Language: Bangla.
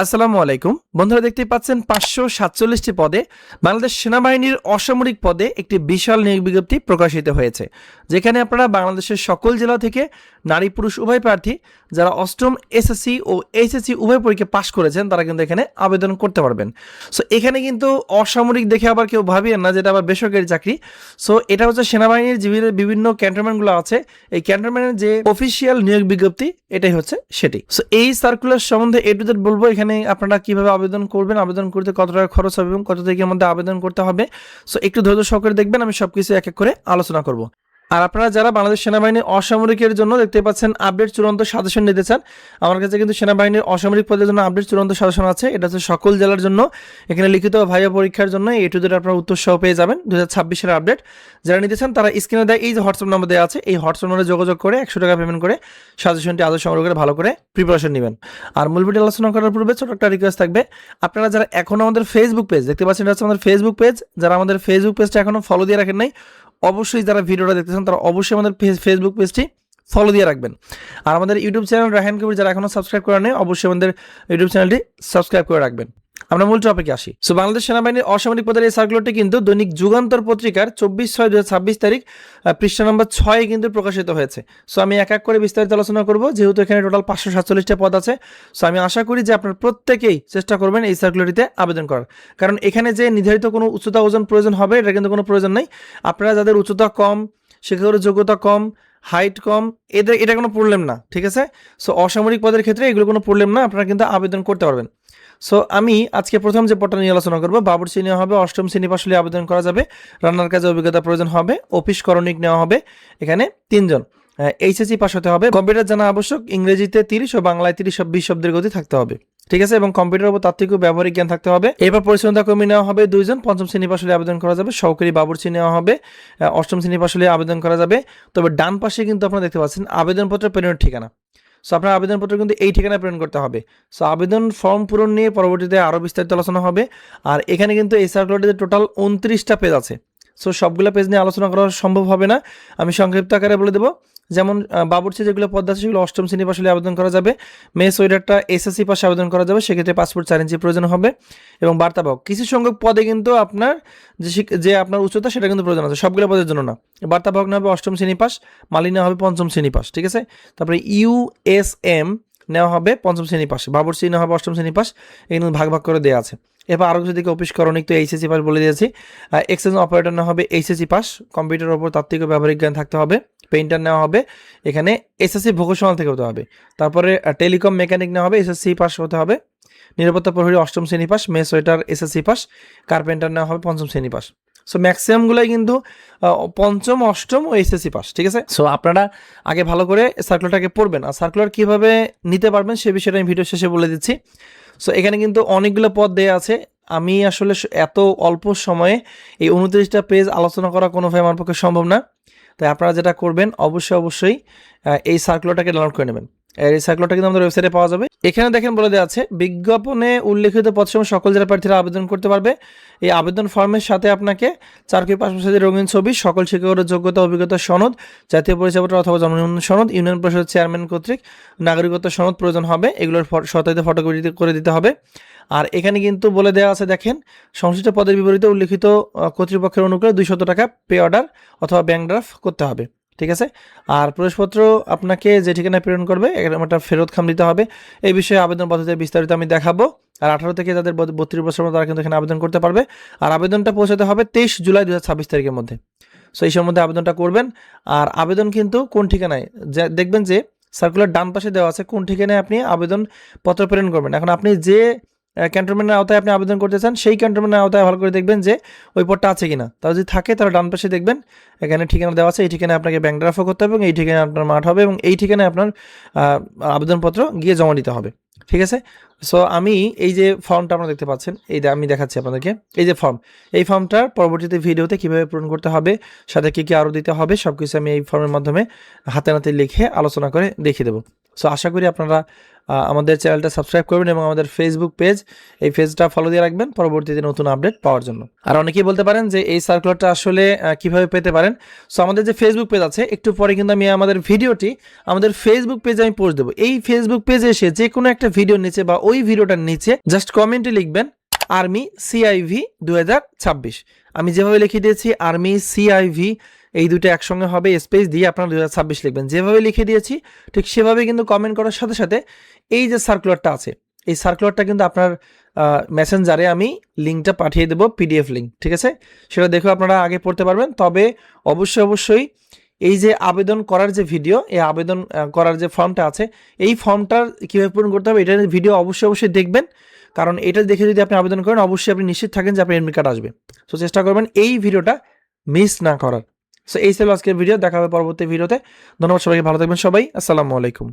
আসসালামু আলাইকুম বন্ধুরা, দেখতেই পাচ্ছেন 547টি পদে বাংলাদেশ সেনাবাহিনীর অসামরিক পদে একটি বিশাল নিয়োগ বিজ্ঞপ্তি প্রকাশিত হয়েছে, যেখানে আপনারা বাংলাদেশের সকল জেলা থেকে নারী পুরুষ উভয় প্রার্থী যারা অষ্টম এসএসসি ও এইচএসসি উভয় পরীক্ষা পাশ করেছেন তারা কিন্তু এখানে আবেদন করতে পারবেন। সো এখানে কিন্তু অসামরিক দেখে আবার কেউ ভাবিয়েন না যেটা আবার বেসরকারি চাকরি। সো এটা হচ্ছে সেনাবাহিনীর বিভিন্ন ক্যান্টনমেন্টগুলো আছে, এই ক্যান্টনমেন্টের যে অফিসিয়াল নিয়োগ বিজ্ঞপ্তি এটাই হচ্ছে সেটি। সো এই সার্কুলার সম্বন্ধে এ টু জেড বলবো, এখানে আপনারা কিভাবে আবেদন করবেন, আবেদন করতে কত টাকা খরচ হবে এবং কত তারিখের মধ্যে আবেদন করতে হবে। সো একটু ধৈর্য সহকারে দেখবেন, আমি সবকিছু এক এক করে আলোচনা করব। আর আপনারা যারা বাংলাদেশ সেনাবাহিনীর অসামরিকের জন্য দেখতে পাচ্ছেন আপডেট চূড়ান্ত সাজেশন নিতে চান, আমার কাছে কিন্তু সেনাবাহিনীর অসামরিক পদের জন্য আপডেট চূড়ান্ত সাজেশন আছে। এটা হচ্ছে সকল জেলার জন্য, এখানে লিখিত ভাইয়া পরীক্ষার জন্য এ টু জেড আপনারা উত্তর সহ পেয়ে যাবেন 2026-এর আপডেট। যারা নিতে চান তারা স্ক্রিনে দেয় এই যে হোয়াটসঅ্যাপ নাম্বার দেওয়া আছে, এই হোয়াটসঅ্যাপ নম্বরে যোগাযোগ করে 100 টাকা পেমেন্ট করে সাজেশনটি আদৌ সংগ্রহ করে ভালো করে প্রিপারেশন নেবেন। আর মূল ভিডিও আলোচনা করার পূর্বে ছোট একটা রিকোয়েস্ট থাকবে, আপনারা যারা এখনও আমাদের ফেসবুক পেজ দেখতে পাচ্ছেন, এটা হচ্ছে আমাদের ফেসবুক পেজ, যারা আমাদের ফেসবুক পেজটা এখনও ফলো দিয়ে রাখেন নাই, অবশ্যই যারা ভিডিওটা দেখতেছেন তারা অবশ্যই আমাদের ফেসবুক পেজটি ফলো দিয়ে রাখবেন। আর আমাদের ইউটিউব চ্যানেল রায়হান কবির যারা এখনো সাবস্ক্রাইব করেন নাই, অবশ্যই আমাদের ইউটিউব চ্যানেলটি সাবস্ক্রাইব করে রাখবেন। আমরা মূল টপিকে আসি। সো বাংলাদেশ সেনাবাহিনীর অসামরিক পদের এই সার্কুলারটি কিন্তু দৈনিক যুগান্তর পত্রিকার 24/6/2026 তারিখ পৃষ্ঠা নম্বর 6 কিন্তু প্রকাশিত হয়েছে। সো আমি এক এক করে বিস্তারিত আলোচনা করব, যেহেতু এখানে টোটাল 547টা পদ আছে। সো আমি আশা করি যে আপনারা প্রত্যেকেই চেষ্টা করবেন এই সার্কুলারটিতে আবেদন করার, কারণ এখানে যে নির্ধারিত কোনো উচ্চতা ওজন প্রয়োজন হবে এটা কিন্তু কোনো প্রয়োজন নেই। আপনারা যাদের উচ্চতা কম, শিক্ষাগত যোগ্যতা কম, হাইট কম, এটা কোনো প্রবলেম না, ঠিক আছে। সো অসামরিক পদের ক্ষেত্রে এগুলো কোনো প্রবলেম না, আপনারা কিন্তু আবেদন করতে পারবেন। সো আমি আজকে প্রথম যে পদটা নিয়ে আলোচনা করবো, বাবুর্চি নেওয়া হবে, অষ্টম শ্রেণী পাশ হলে আবেদন করা যাবে, রান্নার কাজে অভিজ্ঞতা প্রয়োজন হবে, অফিস করণিক নেওয়া হবে এখানে 3 জন, এইচএসসি পাস হতে হবে, কম্পিউটার জানা আবশ্যক, ইংরেজিতে 30 ও বাংলায় 30-20 শব্দের গতি থাকতে হবে, ঠিক আছে, এবং কম্পিউটার উপর তাত্ত্বিক ও ব্যবহারিক জ্ঞান থাকতে হবে। এবার পরিচ্ছন্নতা কর্মী নেওয়া হবে 2 জন, পঞ্চম শ্রেণী পাশ হলে আবেদন করা যাবে, সহকারী বাবুর্চি নেওয়া হবে, অষ্টম শ্রেণী পাশ হলে আবেদন করা যাবে। তবে ডান পাশে কিন্তু আপনারা দেখতে পাচ্ছেন আবেদনপত্র প্রেরণের ঠিকানা। সো আপনার আবেদনপত্র কিন্তু এই ঠিকানায় প্রেরণ করতে হবে। সো আবেদন ফর্ম পূরণ নিয়ে পরবর্তীতে আরও বিস্তারিত আলোচনা হবে। আর এখানে কিন্তু এই সার্কুলারটিতে টোটাল 29টা পেজ আছে। সো সবগুলো পেজ নিয়ে আলোচনা করা সম্ভব হবে না, আমি সংক্ষিপ্ত আকারে বলে দেবো। যেমন বাবুর্চি যেগুলো পদ আছে সেগুলো অষ্টম শ্রেণী পাশ হলে আবেদন করা যাবে, মেস ওয়েটারটা এসএসসি পাশে আবেদন করা যাবে, সেক্ষেত্রে পাসপোর্ট 4 ইঞ্চি প্রয়োজন হবে, এবং বার্তাবাহক কিছু সংখ্যক পদে কিন্তু আপনার যে আপনার উচ্চতা সেটা কিন্তু প্রয়োজন আছে, সবগুলো পদের জন্য না। বার্তাবাহক নেওয়া হবে অষ্টম শ্রেণী পাস, মালি নেওয়া হবে পঞ্চম শ্রেণী পাস, ঠিক আছে। তারপরে ইউএসএম নেওয়া হবে পঞ্চম শ্রেণী পাস, বাবুর্চি নেওয়া হবে অষ্টম শ্রেণী পাস, এখানে ভাগ ভাগ করে দেওয়া আছে। এবার আরও কিছু দিকে অফিস করণিক তো এইচএসসি পাস বলে দিয়েছি। এক্সচেঞ্জ অপারেটর নেওয়া হবে এইচএসসি পাস, কম্পিউটারের ওপর তাত্ত্বিক ও ব্যবহারিক জ্ঞান থাকতে হবে, পেইন্টার নেওয়া হবে এখানে এসএসসি ভোকেশনাল থেকে হতে হবে। তারপরে টেলিকম মেকানিক নেওয়া হবে এসএসসি পাস হতে হবে, নিরাপত্তা প্রহরী অষ্টম শ্রেণী pass, mess waiter SSC pass, carpenter নেওয়া হবে পঞ্চম শ্রেণী পাস। সো ম্যাক্সিমামগুলোই কিন্তু পঞ্চম, অষ্টম ও এসএসসি পাস, ঠিক আছে। সো আপনারা আগে ভালো করে সার্কুলারটাকে পড়বেন, আর সার্কুলার কীভাবে নিতে পারবেন সে বিষয়টা আমি ভিডিও শেষে বলে দিচ্ছি। সো এখানে কিন্তু অনেকগুলো পদ দেওয়া আছে, আমি আসলে এত অল্প সময়ে এই 29টা পেজ আলোচনা করা কোনোভাবে আমার পক্ষে সম্ভব না। তাই আপনারা যেটা করবেন অবশ্যই এই সার্কুলারটাকে ডাউনলোড করে নেবেন। এই সার্কুলারটা কিন্তু আমাদের ওয়েবসাইটে পাওয়া যাবে। এখানে দেখেন বলে দেওয়া আছে, বিজ্ঞাপনে উল্লেখিত পদসমূহ সকল জেলা প্রার্থীরা আবেদন করতে পারবে। এই আবেদন ফর্মের সাথে আপনাকে 4 কপি পাসপোর্ট সাইজের রঙিন ছবি, সকল শিক্ষকের যোগ্যতা অভিজ্ঞতা সনদ, জাতীয় পরিচয়পত্র অথবা জন্ম নিবন্ধন সনদ, ইউনিয়ন পরিষদের চেয়ারম্যান কর্তৃক নাগরিকত্ব সনদ প্রয়োজন হবে, এগুলোর সত্যায়িত ফটোকপি করে দিতে হবে। আর এখানে কিন্তু বলে দেওয়া আছে, দেখেন, সংশ্লিষ্ট পদের বিপরীতে উল্লেখিত কর্তৃপক্ষের অনুকূলে 200 টাকা পে অর্ডার অথবা ব্যাংক ড্রাফট করতে হবে, ঠিক আছে। আর প্রবেশপত্র আপনাকে যে ঠিকানায় প্রেরণ করবে একটা ফেরত খাম দিতে হবে। এই বিষয়ে আবেদন পদ্ধতিতে বিস্তারিত আমি দেখাবো। আর 18 থেকে যাদের 32 বছর তারা কিন্তু এখানে আবেদন করতে পারবে। আর আবেদনটা পৌঁছাতে হবে 23 জুলাই 2026 তারিখের মধ্যে। সো এই সম্বন্ধে আবেদনটা করবেন। আর আবেদন কিন্তু কোন ঠিকানায় দেখবেন যে সার্কুলার ডান পাশে দেওয়া আছে কোন ঠিকানায় আপনি আবেদনপত্র প্রেরণ করবেন। এখন আপনি যে ক্যান্টনমেন্টের আওতায় আপনি আবেদন করতে চান সেই ক্যান্টনমেন্টের আওতায় ভালো করে দেখবেন যে ওই পদটা আছে কিনা, তাহলে যদি থাকে তাহলে ডান পাশে দেখবেন এখানে ঠিকানা দেওয়া আছে, এই ঠিকানায় আপনাকে ব্যাংক ড্রাফটও করতে হবে, এবং এই ঠিকানায় আপনার মাঠ হবে, এবং এই ঠিকানায় আপনার আবেদনপত্র গিয়ে জমা দিতে হবে, ঠিক আছে। সো আমি এই যে ফর্মটা আপনারা দেখতে পাচ্ছেন, আমি দেখাচ্ছি আপনাদেরকে, এই যে ফর্ম, এই ফর্মটার পরবর্তীতে ভিডিওতে কীভাবে পূরণ করতে হবে, সাথে কী আরও দিতে হবে, সব কিছু আমি এই ফর্মের মাধ্যমে হাতে নাতে লিখে আলোচনা করে দেখিয়ে দেবো। সো আশা করি আপনারা আমাদের চ্যানেলটা সাবস্ক্রাইব করবেন এবং আমাদের ফেসবুক পেজ, এই পেজটা ফলো দিয়ে রাখবেন পরবর্তীতে নতুন আপডেট পাওয়ার জন্য। আর অনেকেই বলতে পারেন যে এই সার্কুলারটা আসলে কিভাবে পেতে পারেন। সো আমাদের যে ফেসবুক পেজ আছে, একটু পরে কিন্তু আমি আমাদের ভিডিওটি আমাদের ফেসবুক পেজে আমি পোস্ট দেবো। এই ফেসবুক পেজে এসে যে কোনো একটা ভিডিওর নিচে বা ওই ভিডিওটার নিচে জাস্ট কমেন্টে লিখবেন আর্মি সিআইভি 2026। আমি যেভাবে লিখে দিয়েছি আর্মি সিআইভি, এই দুটো একসঙ্গে হবে, স্পেস দিয়ে আপনারা 2026 লিখবেন। যেভাবে লিখে দিয়েছি ঠিক সেভাবে কিন্তু কমেন্ট করার সাথে সাথে এই যে সার্কুলারটা আছে, এই সার্কুলারটা কিন্তু আপনার মেসেঞ্জারে আমি লিঙ্কটা পাঠিয়ে দেবো, পিডিএফ লিঙ্ক, ঠিক আছে? সেটা দেখেও আপনারা আগে পড়তে পারবেন। তবে অবশ্যই এই যে আবেদন করার যে ভিডিও, এই আবেদন করার যে ফর্মটা আছে, এই ফর্মটার কীভাবে পূরণ করতে হবে এটার ভিডিও অবশ্যই দেখবেন। কারণ এটা দেখে যদি আপনি আবেদন করেন, অবশ্যই আপনি নিশ্চিত থাকেন যে আপনার এডমিট কার্ড আসবে। সো চেষ্টা করবেন এই ভিডিওটা মিস না করার। সো এই ছিল আজকের ভিডিও, দেখা হবে পরবর্তী ভিডিওতে। ধন্যবাদ সবাইকে, ভালো থাকবেন সবাই, আসসালামু আলাইকুম।